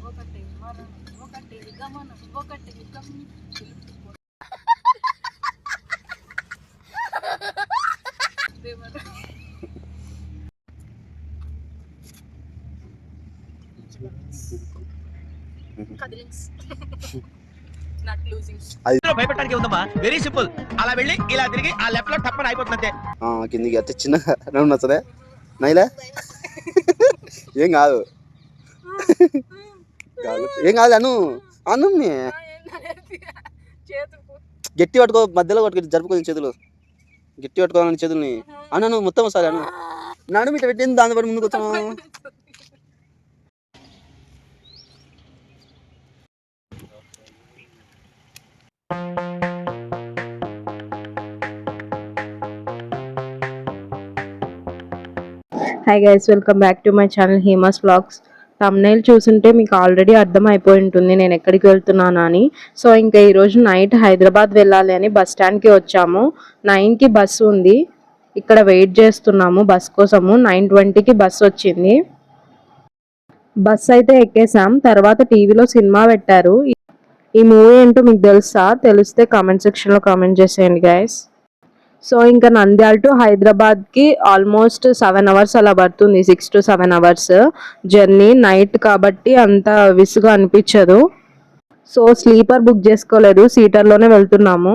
ఒకటే మరణం ఒకటే గమనం ఒకటే భయపడటానికి ఉందమ్మా, వెరీ సింపుల్. అలా వెళ్ళి ఇలా తిరిగి ఆ లెఫ్ట్ లో టప్పని అయిపోతుందంటే కిందికి అట్ట చిన్న రౌండ్ వస్తుందే నైలే ఏం కాదు ఏం కాదు అను అను గట్టి పట్టుకో, మధ్యలో పట్టుకో, జరుపుకో చేతులు గట్టి పట్టుకోవాలని చేతుల్ని అన్న మొత్తం వస్తుంది అను నడు మీట పెట్టింది దాని పడి ముందుకు వచ్చాను. Hi guys, welcome back to my channel Hema's vlogs. Thumbnail చూసుంటే మీకు ఆల్రెడీ అర్థం అయిపోయి ఉంటుంది నేను ఎక్కడికి వెళ్తున్నాను అని. సో ఇంకా ఈరోజు నైట్ హైదరాబాద్ వెళ్ళాలి అని బస్ స్టాండ్కి వచ్చాము. 9కి బస్సు ఉంది, ఇక్కడ వెయిట్ చేస్తున్నాము బస్ కోసము. 9:20కి బస్ వచ్చింది. బస్ అయితే ఎక్కేసాం. తర్వాత టీవీలో సినిమా పెట్టారు. ఈ మూవీ ఏంటో మీకు తెలుసా? తెలిస్తే కామెంట్ సెక్షన్లో కామెంట్ చేసేయండి గైస్. సో ఇంకా నంద్యాల టు హైదరాబాద్కి ఆల్మోస్ట్ 7 అవర్స్ అలా పడుతుంది, 6 to 7 అవర్స్ జర్నీ. నైట్ కాబట్టి అంత విసుగా అనిపించదు. సో స్లీపర్ బుక్ చేసుకోలేదు, సీటర్లోనే వెళ్తున్నాము.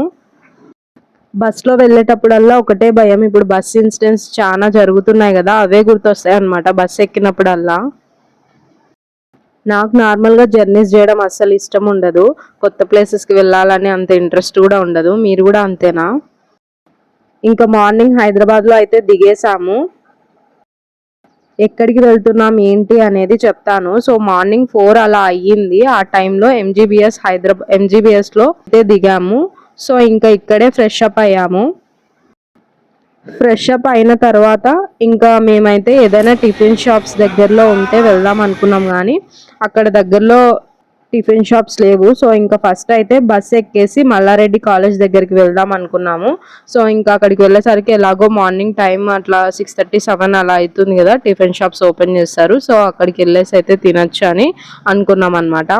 బస్లో వెళ్ళేటప్పుడల్లా ఒకటే భయం, ఇప్పుడు బస్ ఇన్సిడెంట్స్ చాలా జరుగుతున్నాయి కదా, అవే గుర్తొస్తాయి అన్నమాట బస్ ఎక్కినప్పుడల్లా. నాకు నార్మల్గా జర్నీస్ చేయడం అస్సలు ఇష్టం ఉండదు, కొత్త ప్లేసెస్కి వెళ్ళాలని అంత ఇంట్రెస్ట్ కూడా ఉండదు. మీరు కూడా అంతేనా? ఇంకా మార్నింగ్ హైదరాబాద్లో అయితే దిగేసాము. ఎక్కడికి వెళ్తున్నాం ఏంటి అనేది చెప్తాను. సో మార్నింగ్ 4 అలా అయ్యింది. ఆ టైంలో ఎంజీబీఎస్లో అయితే దిగాము. సో ఇంకా ఇక్కడే ఫ్రెష్ అప్ అయ్యాము. ఫ్రెష్ అప్ అయిన తర్వాత ఇంకా మేమైతే ఏదైనా టిఫిన్ షాప్స్ దగ్గరలో ఉంటే వెళ్దాం అనుకున్నాం, కానీ అక్కడ దగ్గరలో టిఫిన్ షాప్స్ లేవు. సో ఇంకా ఫస్ట్ అయితే బస్ ఎక్కేసి మల్లారెడ్డి కాలేజ్ దగ్గరికి వెళ్దాం అనుకున్నాము. సో ఇంకా అక్కడికి వెళ్ళేసరికి ఎలాగో మార్నింగ్ టైం అట్లా 6:30-7 అలా అవుతుంది కదా, టిఫిన్ షాప్స్ ఓపెన్ చేస్తారు. సో అక్కడికి వెళ్ళేసి అయితే తినొచ్చు అని అనుకున్నాం అనమాట.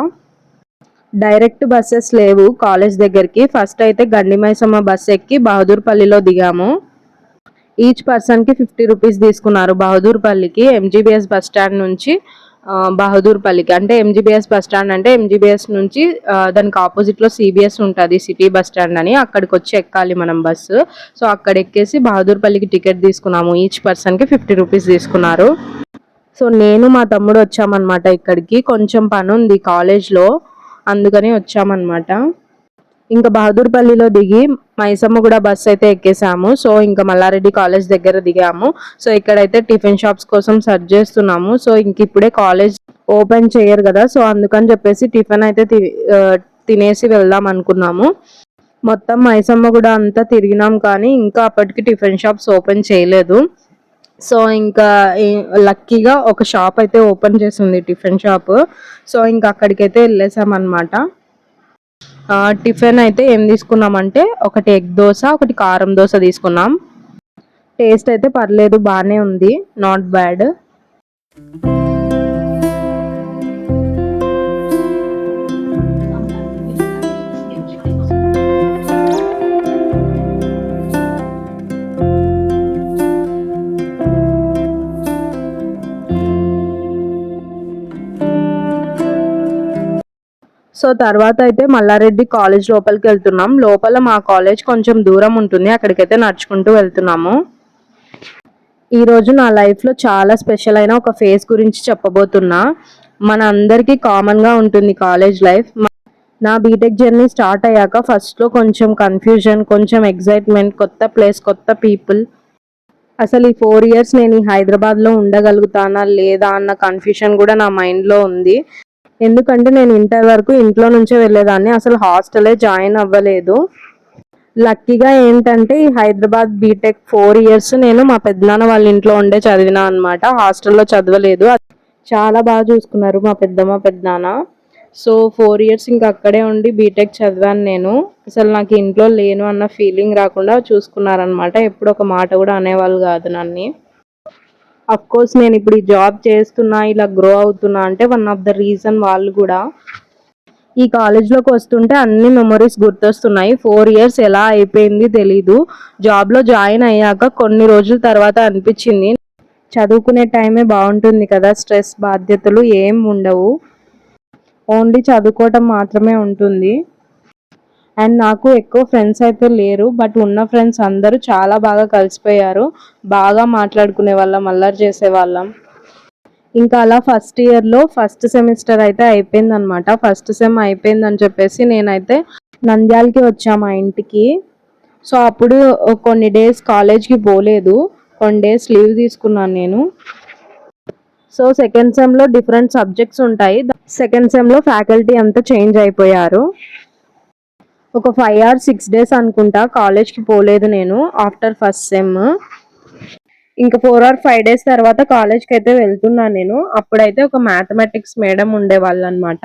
డైరెక్ట్ బస్సెస్ లేవు కాలేజ్ దగ్గరికి. ఫస్ట్ అయితే గండిమైసమ్మ బస్ ఎక్కి బహదూర్పల్లిలో దిగాము. ఈచ్ పర్సన్కి 50 రూపీస్ తీసుకున్నారు బహదూర్పల్లికి. ఎంజీబీఎస్ బస్ స్టాండ్ నుంచి బహదూర్పల్లికి, అంటే ఎంజీబీఎస్ బస్ స్టాండ్ అంటే ఎంజీబీఎస్ నుంచి దానికి ఆపోజిట్లో సిబిఎస్ ఉంటుంది, సిటీ బస్ స్టాండ్ అని. అక్కడికి వచ్చి ఎక్కాలి మనం బస్సు. సో అక్కడ ఎక్కేసి బహదూర్పల్లికి టికెట్ తీసుకున్నాము. ఈచ్ పర్సన్కి 50 రూపీస్ తీసుకున్నారు. సో నేను మా తమ్ముడు వచ్చామన్నమాట ఇక్కడికి. కొంచెం పని ఉంది కాలేజ్లో, అందుకని వచ్చామన్నమాట. ఇంకా బహదూర్పల్లిలో దిగి మైసమ్మగూడ బస్ అయితే ఎక్కేసాము. సో ఇంకా మల్లారెడ్డి కాలేజ్ దగ్గర దిగాము. సో ఇక్కడైతే టిఫిన్ షాప్స్ కోసం సర్చ్ చేస్తున్నాము. సో ఇంక ఇప్పుడే కాలేజ్ ఓపెన్ చేయరు కదా, సో అందుకని చెప్పేసి టిఫిన్ అయితే తినేసి వెళ్దాం అనుకున్నాము. మొత్తం మైసమ్మగూడ అంతా తిరిగినాం, కానీ ఇంకా అప్పటికి టిఫిన్ షాప్స్ ఓపెన్ చేయలేదు. సో ఇంకా లక్కీగా ఒక షాప్ అయితే ఓపెన్ చేసింది, టిఫిన్ షాప్. సో ఇంకా అక్కడికైతే వెళ్ళేసామన్నమాట. టిఫిన్ అయితే ఏం తీసుకున్నామంటే ఒకటి ఎగ్ దోశ, ఒకటి కారం దోశ తీసుకున్నాం. టేస్ట్ అయితే పర్లేదు, బాగానే ఉంది, నాట్ బ్యాడ్. సో తర్వాత అయితే మల్లారెడ్డి కాలేజ్ లోపలికి వెళ్తున్నాం. లోపల మా కాలేజ్ కొంచెం దూరం ఉంటుంది, అక్కడికైతే నడుచుకుంటూ వెళ్తున్నాము. ఈరోజు నా లైఫ్లో చాలా స్పెషల్ అయిన ఒక ఫేజ్ గురించి చెప్పబోతున్నా. మన అందరికీ కామన్గా ఉంటుంది కాలేజ్ లైఫ్. నా బీటెక్ జర్నీ స్టార్ట్ అయ్యాక ఫస్ట్లో కొంచెం కన్ఫ్యూజన్, కొంచెం ఎగ్జైట్మెంట్, కొత్త ప్లేస్, కొత్త పీపుల్. అసలు ఈ 4 years నేను ఈ హైదరాబాద్లో ఉండగలుగుతానా లేదా అన్న కన్ఫ్యూజన్ కూడా నా మైండ్లో ఉంది. ఎందుకంటే నేను ఇంటర్ వరకు ఇంట్లో నుంచే వెళ్ళేదాన్ని, అసలు హాస్టలే జాయిన్ అవ్వలేదు. లక్కీగా ఏంటంటే ఈ హైదరాబాద్ బీటెక్ 4 years నేను మా పెద్దనాన్న వాళ్ళ ఇంట్లో ఉండే చదివినా అనమాట, హాస్టల్లో చదవలేదు. చాలా బాగా చూసుకున్నారు మా పెద్దనాన్న. సో 4 years ఇంకా అక్కడే ఉండి బీటెక్ చదివాను నేను. అసలు నాకు ఇంట్లో లేను అన్న ఫీలింగ్ రాకుండా చూసుకున్నారనమాట. ఎప్పుడు ఒక మాట కూడా అనేవాళ్ళు కాదు నన్ను. అఫ్ కోర్స్ నేను ఇప్పుడు ఈ జాబ్ చేస్తున్నా, ఇలా గ్రో అవుతున్నా అంటే వన్ ఆఫ్ ద రీజన్ వాళ్ళు కూడా. ఈ కాలేజ్లోకి వస్తుంటే అన్ని మెమరీస్ గుర్తొస్తున్నాయి. 4 years ఎలా అయిపోయింది తెలీదు. జాబ్లో జాయిన్ అయ్యాక కొన్ని రోజుల తర్వాత అనిపించింది, చదువుకునే టైమే బాగుంటుంది కదా, స్ట్రెస్ బాధ్యతలు ఏం ఉండవు, ఓన్లీ చదువుకోవటం మాత్రమే ఉంటుంది. అండ్ నాకు ఎక్కువ ఫ్రెండ్స్ అయితే లేరు, బట్ ఉన్న ఫ్రెండ్స్ అందరూ చాలా బాగా కలిసిపోయారు. బాగా మాట్లాడుకునే వాళ్ళం, అల్లరి చేసేవాళ్ళం. ఇంకా అలా ఫస్ట్ ఇయర్లో ఫస్ట్ సెమిస్టర్ అయితే అయిపోయింది అనమాట. ఫస్ట్ సెమ్ అయిపోయిందని చెప్పేసి నేనైతే నంద్యాలకి వచ్చా మా ఇంటికి. సో అప్పుడు కొన్ని డేస్ కాలేజ్కి పోలేదు, కొన్ని డేస్ లీవ్ తీసుకున్నాను నేను. సో సెకండ్ సెమ్లో డిఫరెంట్ సబ్జెక్ట్స్ ఉంటాయి. సెకండ్ సెమ్లో ఫ్యాకల్టీ అంతా చేంజ్ అయిపోయారు. ఒక 5 or 6 days అనుకుంటా కాలేజ్కి పోలేదు నేను ఆఫ్టర్ ఫస్ట్ సెమ్. ఇంకా 4 or 5 days తర్వాత కాలేజ్కి అయితే వెళ్తున్నాను నేను. అప్పుడైతే ఒక మ్యాథమెటిక్స్ మేడం ఉండేవాళ్ళు అనమాట.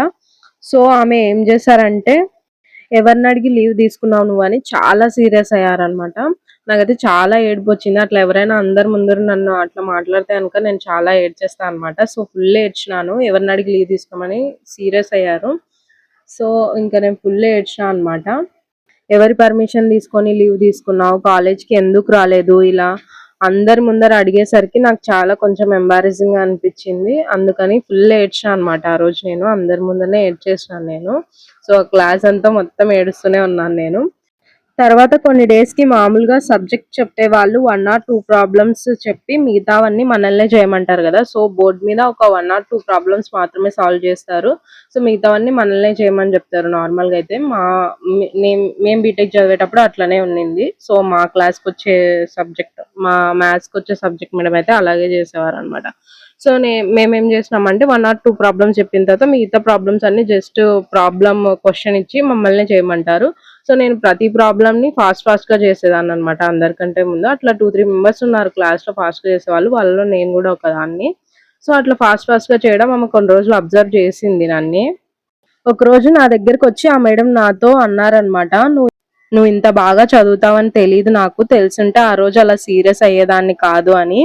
సో ఆమె ఏం చేశారంటే, ఎవరిని అడిగి లీవ్ తీసుకున్నావు నువ్వు అని చాలా సీరియస్ అయ్యారనమాట. నాకైతే చాలా ఏడుపు వచ్చింది. అట్లా ఎవరైనా అందరి ముందర నన్ను అట్లా మాట్లాడితే కనుక నేను చాలా ఏడ్చేస్తాను అనమాట. సో ఫుల్ ఏడ్చినాను, ఎవరిని అడిగి లీవ్ తీసుకోమని సీరియస్ అయ్యారు. సో ఇంకా నేను ఫుల్ ఏడ్చినా అనమాట. ఎవరి పర్మిషన్ తీసుకొని లీవ్ తీసుకున్నావు, కాలేజ్కి ఎందుకు రాలేదు, ఇలా అందరి ముందర అడిగేసరికి నాకు చాలా కొంచెం ఎంబారెసింగ్ అనిపించింది. అందుకని ఫుల్ ఏడ్చినా అనమాట. ఆ రోజు నేను అందరి ముందరనే ఏడ్చేసినాను నేను. సో క్లాస్ అంతా మొత్తం ఏడుస్తూనే ఉన్నాను నేను. తర్వాత కొన్ని డేస్కి మామూలుగా సబ్జెక్ట్ చెప్పే వాళ్ళు 1 or 2 ప్రాబ్లమ్స్ చెప్పి మిగతావన్నీ మనల్నే చేయమంటారు కదా. సో బోర్డ్ మీద ఒక 1 or 2 ప్రాబ్లమ్స్ మాత్రమే సాల్వ్ చేస్తారు. సో మిగతావన్నీ మనల్నే చేయమని చెప్తారు నార్మల్గా అయితే. మేము బీటెక్ చదివేటప్పుడు అట్లనే ఉండింది. సో మా క్లాస్కి వచ్చే సబ్జెక్ట్, మా మ్యాథ్స్కి వచ్చే సబ్జెక్ట్ మేడం అయితే అలాగే చేసేవారు అనమాట. సో మేమేం చేసినామంటే 1 or 2 ప్రాబ్లమ్స్ చెప్పిన తర్వాత మిగతా ప్రాబ్లమ్స్ అన్ని జస్ట్ ప్రాబ్లమ్ క్వశ్చన్ ఇచ్చి మమ్మల్ని చేయమంటారు. సో నేను ప్రతి ప్రాబ్లమ్ని ఫాస్ట్గా చేసేదాన్ని అనమాట అందరికంటే ముందు. అట్లా 2-3 మెంబర్స్ ఉన్నారు క్లాస్లో ఫాస్ట్గా చేసేవాళ్ళు, వాళ్ళలో నేను కూడా ఒకదాన్ని. సో అట్లా ఫాస్ట్గా చేయడం ఆమె కొన్ని రోజులు అబ్జర్వ్ చేసింది నన్ను. ఒకరోజు నా దగ్గరకు వచ్చి ఆ మేడం నాతో అన్నారనమాట, నువ్వు ఇంత బాగా చదువుతావని తెలియదు నాకు, తెలుసుంటే ఆ రోజు అలా సీరియస్ అయ్యేదాన్ని కాదు అని.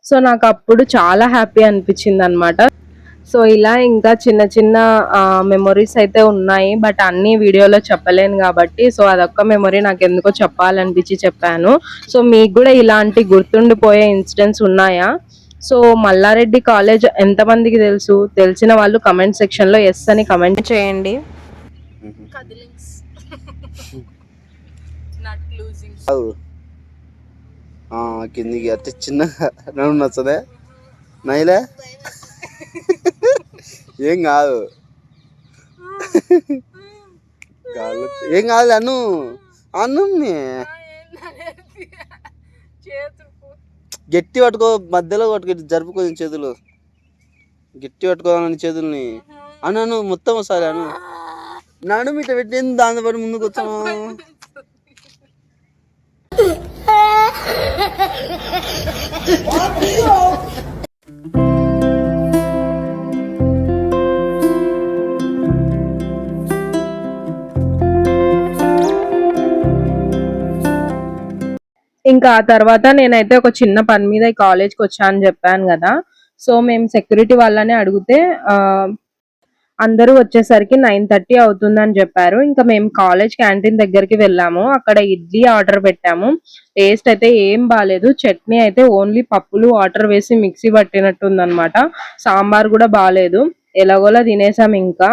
సో నాకు అప్పుడు చాలా హ్యాపీ అనిపించింది అనమాట. సో ఇలా ఇంకా చిన్న చిన్న మెమొరీస్ అయితే ఉన్నాయి, బట్ అన్ని వీడియోలో చెప్పలేను కాబట్టి సో అదొక్క మెమొరీ నాకు ఎందుకో చెప్పాలనిపించి చెప్పాను. సో మీకు కూడా ఇలాంటి గుర్తుండిపోయే ఇన్సిడెంట్స్ ఉన్నాయా? సో మల్లారెడ్డి కాలేజ్ ఎంతమందికి తెలుసు? తెలిసిన వాళ్ళు కమెంట్ సెక్షన్లో ఎస్ అని కమెంట్ చేయండి. కదిలింగ్స్ నట్ లూజింగ్. కిందికి అట్టి చిన్నగా నన్ను నచ్చదే నైలే ఏం కాదు, ఏం కాదు అన్ను అన్నుని గట్టి పట్టుకో, మధ్యలో పట్టుకో, జరుపుకో చేతులు, గట్టి పట్టుకోవాలని చేతుల్ని అన్నాను మొత్తం ఒకసారి అను. నడు మీట పెట్టింది దాంతో పాటు ముందుకు వచ్చాను. ఇంకా ఆ తర్వాత నేనైతే ఒక చిన్న పని మీద ఈ కాలేజ్కి వచ్చా అని చెప్పాను కదా. సో మేము సెక్యూరిటీ వాళ్ళని అడిగితే అందరూ వచ్చేసరికి 9:30 అవుతుందని చెప్పారు. ఇంకా మేము కాలేజ్ క్యాంటీన్ దగ్గరికి వెళ్ళాము. అక్కడ ఇడ్లీ ఆర్డర్ పెట్టాము. టేస్ట్ అయితే ఏం బాలేదు. చట్నీ అయితే ఓన్లీ పప్పులు వాటర్ వేసి మిక్సీ పట్టినట్టుందనమాట. సాంబార్ కూడా బాలేదు. ఎలాగోలా తినేసాం. ఇంకా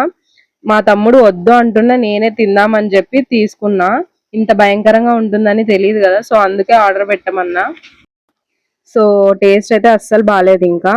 మా తమ్ముడు వద్దు అంటున్నా, నేనే తిందామని చెప్పి తీసుకున్నా. ఇంత భయంకరంగా ఉంటుందని తెలియదు కదా, సో అందుకే ఆర్డర్ పెట్టమన్నా. సో టేస్ట్ అయితే అస్సలు బాలేదు. ఇంకా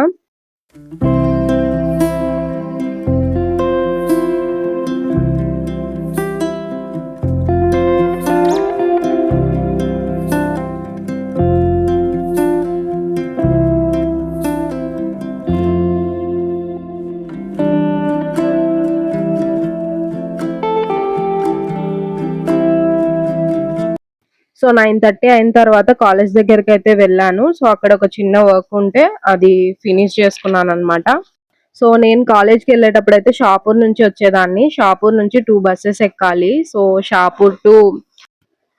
సో 9:30 అయిన తర్వాత కాలేజ్ దగ్గరికి అయితే వెళ్ళాను. సో అక్కడ ఒక చిన్న వర్క్ ఉంటే అది ఫినిష్ చేసుకున్నాను అనమాట. సో నేను కాలేజ్కి వెళ్ళేటప్పుడు అయితే షాపూర్ నుంచి వచ్చేదాన్ని. షాపూర్ నుంచి 2 buses ఎక్కాలి. So Shapur to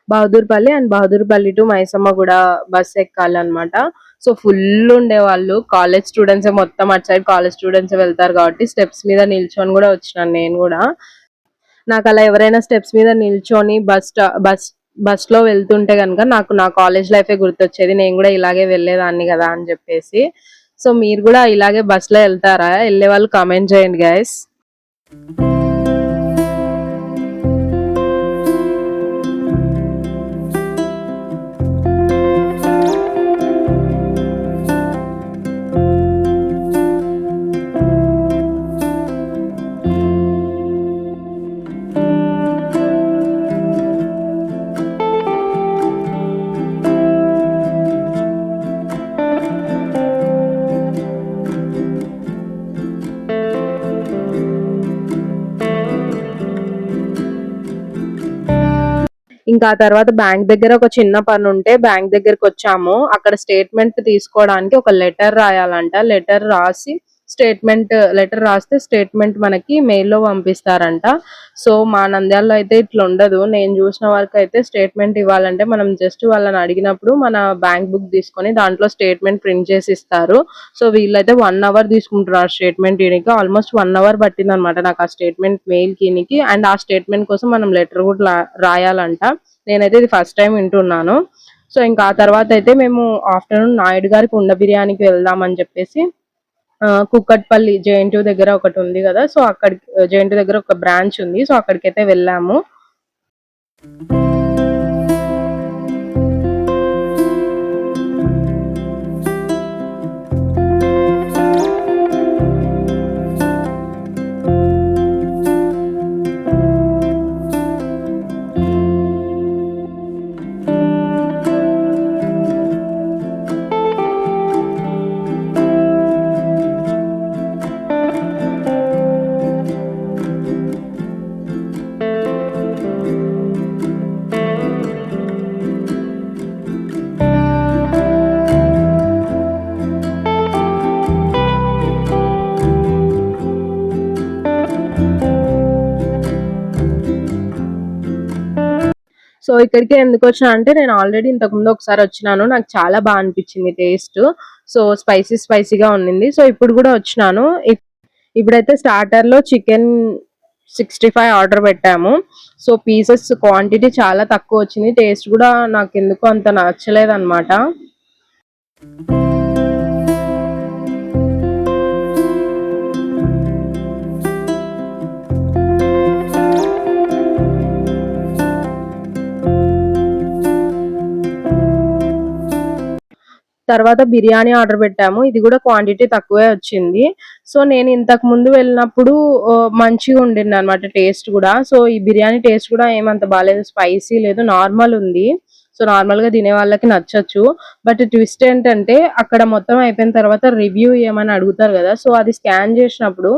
Bahadurpally and Bahadurpally to Maisamma కూడా బస్ ఎక్కాలి అనమాట. సో ఫుల్ ఉండేవాళ్ళు. కాలేజ్ స్టూడెంట్స్ మొత్తం అటు సైడ్ కాలేజ్ స్టూడెంట్స్ వెళ్తారు కాబట్టి స్టెప్స్ మీద నిల్చొని కూడా వచ్చినాను నేను కూడా. నాకు అలా ఎవరైనా స్టెప్స్ మీద నిల్చొని బస్ లో వెళ్తుంటే కనుక నాకు నా కాలేజ్ లైఫే గుర్తొచ్చేది. నేను కూడా ఇలాగే వెళ్ళేదాన్ని కదా అని చెప్పేసి. సో మీరు కూడా ఇలాగే బస్ లో వెళ్తారా? వెళ్ళే వాళ్ళు కామెంట్ చేయండి గైస్. ఇంకా ఆ తర్వాత బ్యాంక్ దగ్గర ఒక చిన్న పని ఉంటే బ్యాంక్ దగ్గరకు వచ్చాము. అక్కడ స్టేట్మెంట్ తీసుకోవడానికి ఒక లెటర్ రాయాలంట. లెటర్ రాస్తే స్టేట్మెంట్ మనకి మెయిల్లో పంపిస్తారంట. సో మా నంద్యాలలో అయితే ఇట్లా ఉండదు. నేను చూసిన వరకు అయితే స్టేట్మెంట్ ఇవ్వాలంటే మనం జస్ట్ వాళ్ళని అడిగినప్పుడు మన బ్యాంక్ బుక్ తీసుకొని దాంట్లో స్టేట్మెంట్ ప్రింట్ చేసి ఇస్తారు. సో వీళ్ళైతే 1 అవర్ తీసుకుంటారు స్టేట్మెంట్ ఇయడానికి. ఆల్మోస్ట్ 1 అవర్ పట్టింది అనమాట నాకు ఆ స్టేట్మెంట్ మెయిల్ కి. అండ్ ఆ స్టేట్మెంట్ కోసం మనం లెటర్ కూడా రాయాలంట. నేనైతే ఇది ఫస్ట్ టైం వింటున్నాను. సో ఇంకా ఆ తర్వాత అయితే మేము ఆఫ్టర్నూన్ నాయుడు గారి కుండ బిర్యానీకి వెళ్దాం అని చెప్పేసి కుక్కట్పల్లి JNTU దగ్గర ఒకటి ఉంది కదా, సో అక్కడికి JNTU దగ్గర ఒక బ్రాంచ్ ఉంది. సో అక్కడికైతే వెళ్ళాము. సో ఇక్కడికి ఎందుకు వచ్చినా అంటే నేను ఆల్రెడీ ఇంతకుముందు ఒకసారి వచ్చినాను. నాకు చాలా బాగా అనిపించింది టేస్ట్. సో స్పైసీగా ఉండింది. సో ఇప్పుడు కూడా వచ్చినాను. ఇప్పుడైతే స్టార్టర్ లో చికెన్ 65 ఆర్డర్ పెట్టాము. సో పీసెస్ క్వాంటిటీ చాలా తక్కువ వచ్చింది. టేస్ట్ కూడా నాకు ఎందుకో అంత నచ్చలేదు అనమాట. తర్వాత బిర్యానీ ఆర్డర్ పెట్టాము. ఇది కూడా క్వాంటిటీ తక్కువే వచ్చింది. సో నేను ఇంతకు ముందు వెళ్ళినప్పుడు మంచిగా ఉండింది అనమాట టేస్ట్ కూడా. సో ఈ బిర్యానీ టేస్ట్ కూడా ఏమంత బాగాలేదు. స్పైసీ లేదు, నార్మల్ ఉంది. సో నార్మల్ గా తినే వాళ్ళకి నచ్చచ్చు. బట్ ట్విస్ట్ ఏంటంటే అక్కడ మొత్తం అయిపోయిన తర్వాత రివ్యూ ఏమని అడుగుతారు కదా, సో అది స్కాన్ చేసినప్పుడు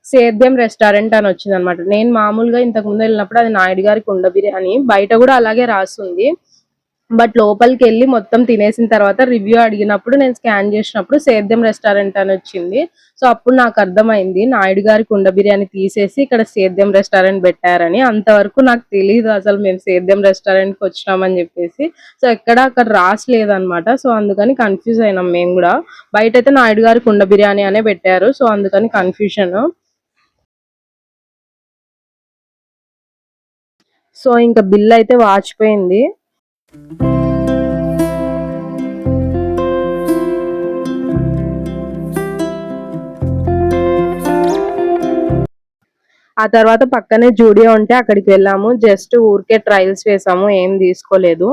సేద్యం రెస్టారెంట్ అని వచ్చింది అనమాట. నేను మామూలుగా ఇంతకు ముందు వెళ్ళినప్పుడు అది నాయుడు గారి కుండ బిర్యానీ, బయట కూడా అలాగే రాస్తుంది. బట్ లోపలికి వెళ్ళి మొత్తం తినేసిన తర్వాత రివ్యూ అడిగినప్పుడు నేను స్కాన్ చేసినప్పుడు సేద్యం రెస్టారెంట్ అని వచ్చింది. సో అప్పుడు నాకు అర్థమైంది నాయుడు గారి కుండ బిర్యానీ తీసేసి ఇక్కడ సేద్యం రెస్టారెంట్ పెట్టారని. అంతవరకు నాకు తెలియదు అసలు మేము సేద్యం రెస్టారెంట్ కి వచ్చినామని చెప్పేసి. సో అక్కడ రాసలేదన్నమాట. సో అందుకని కన్ఫ్యూజ్ అయినాం మేము కూడా. బయట అయితే నాయుడు గారి కుండ బిర్యానీ అనే పెట్టారు. సో అందుకని కన్ఫ్యూజన్. సో ఇంకా బిల్ అయితే వాచిపోయింది. ఆ తర్వాత పక్కనే జూడియో ఉంటే అక్కడికి వెళ్ళాము. జస్ట్ ఊరికే ట్రయల్స్ వేసాము, ఏం తీసుకోలేదు.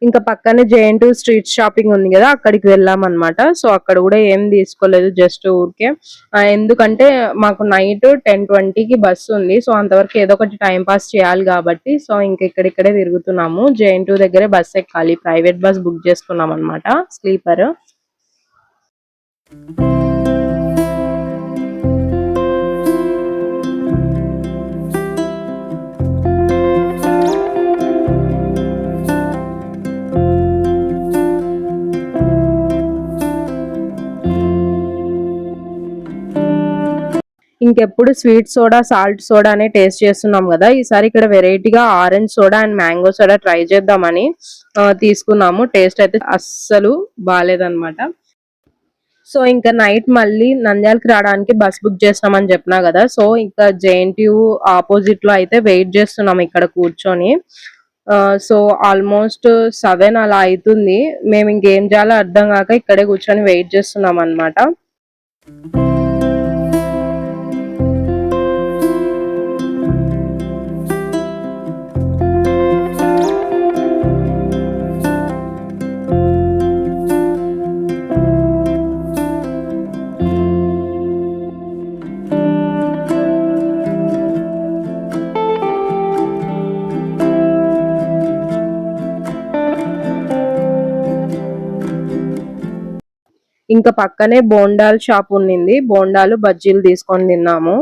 ఇంకా పక్కనే జేఎన్2 స్ట్రీట్ షాపింగ్ ఉంది కదా, అక్కడికి వెళ్ళాం అనమాట. సో అక్కడ కూడా ఏం తీసుకోలేదు, జస్ట్ ఊరికే ఎందుకంటే మాకు నైట్ 10:20కి బస్సు ఉంది. సో అంతవరకు ఏదో ఒకటి టైం పాస్ చేయాలి కాబట్టి సో ఇంక ఇక్కడిక్కడే తిరుగుతున్నాము. జేఎన్2 దగ్గరే బస్ ఎక్కాలి, ప్రైవేట్ బస్ బుక్ చేసుకున్నాం అనమాట, స్లీపర్. ఇంకెప్పుడు స్వీట్ సోడా, సాల్ట్ సోడా అనే టేస్ట్ చేస్తున్నాం కదా, ఈసారి ఇక్కడ వెరైటీగా orange soda and mango soda try చేద్దామని తీసుకున్నాము. టేస్ట్ అయితే అస్సలు బాగాలేదన్నమాట. సో ఇంకా నైట్ మళ్ళీ నంద్యాలకి రావడానికి బస్ బుక్ చేస్తామని చెప్పినా కదా, సో ఇంకా జేఎన్టీయూ ఆపోజిట్ లో అయితే వెయిట్ చేస్తున్నాం ఇక్కడ కూర్చొని. సో ఆల్మోస్ట్ 7 అలా అవుతుంది. మేము ఇంకేం చేయాలో అర్థం కాక ఇక్కడే కూర్చొని వెయిట్ చేస్తున్నాం అనమాట. ఇంకా పక్కనే బోండాల్ షాప్ ఉన్నింది, బోండాలు బజ్జీలు తీసుకొని తిన్నాము.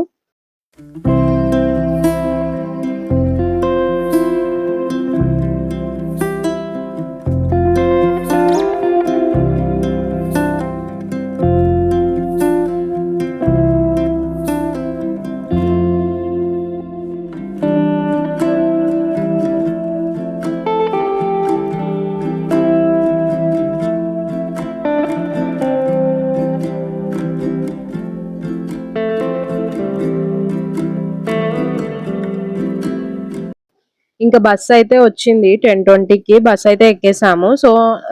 ఇంకా బస్ అయితే వచ్చింది 10:20కి, బస్ అయితే ఎక్కేసాము. సో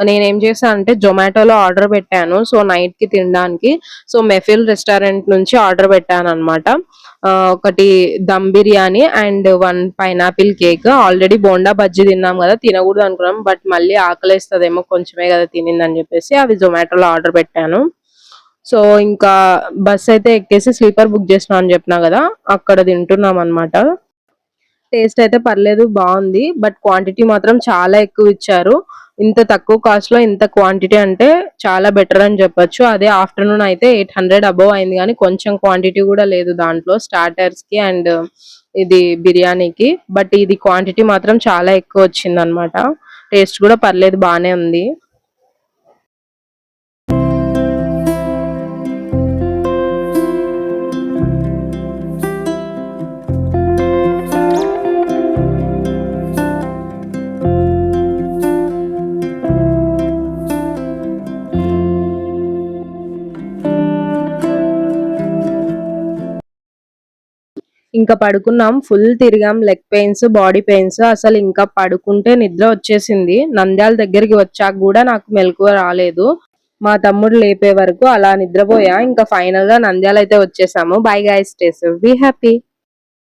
నేనేం చేశాను అంటే జొమాటోలో ఆర్డర్ పెట్టాను, సో నైట్ కి తినడానికి. సో మెఫిల్ రెస్టారెంట్ నుంచి ఆర్డర్ పెట్టాను అనమాట. ఒకటి dum biryani and 1 pineapple cake. Already bonda bajji తిన్నాం కదా, తినకూడదు అనుకున్నాం, బట్ మళ్ళీ ఆకలేస్తుందేమో, కొంచెమే కదా తినిందని చెప్పేసి అవి జొమాటోలో ఆర్డర్ పెట్టాను. సో ఇంకా బస్ అయితే ఎక్కేసి స్లీపర్ బుక్ చేసినా అని చెప్పినా కదా, అక్కడ తింటున్నాం అనమాట. టేస్ట్ అయితే పర్లేదు, బాగుంది, బట్ క్వాంటిటీ మాత్రం చాలా ఎక్కువ ఇచ్చారు. ఇంత తక్కువ కాస్ట్ లో ఇంత క్వాంటిటీ అంటే చాలా బెటర్ అని చెప్పొచ్చు. అదే ఆఫ్టర్నూన్ అయితే 800 అబోవ్ అయింది, కానీ కొంచెం క్వాంటిటీ కూడా లేదు దాంట్లో, స్టార్టర్స్ కి అండ్ ఇది బిర్యానీకి. బట్ ఇది క్వాంటిటీ మాత్రం చాలా ఎక్కువ వచ్చింది అనమాట. టేస్ట్ కూడా పర్లేదు, బానే ఉంది. ఇంకా పడుకున్నాం, ఫుల్ తిరిగాం, లెగ్ పెయిన్స్, బాడీ పెయిన్స్, అసలు ఇంకా పడుకుంటే నిద్ర వచ్చేసింది. నంద్యాల దగ్గరికి వచ్చాక కూడా నాకు మెలకువ రాలేదు, మా తమ్ముడు లేపే వరకు అలా నిద్రపోయా. ఇంకా ఫైనల్ గా నంద్యాల అయితే వచ్చేసాము. Bye guys, stay safe, be happy.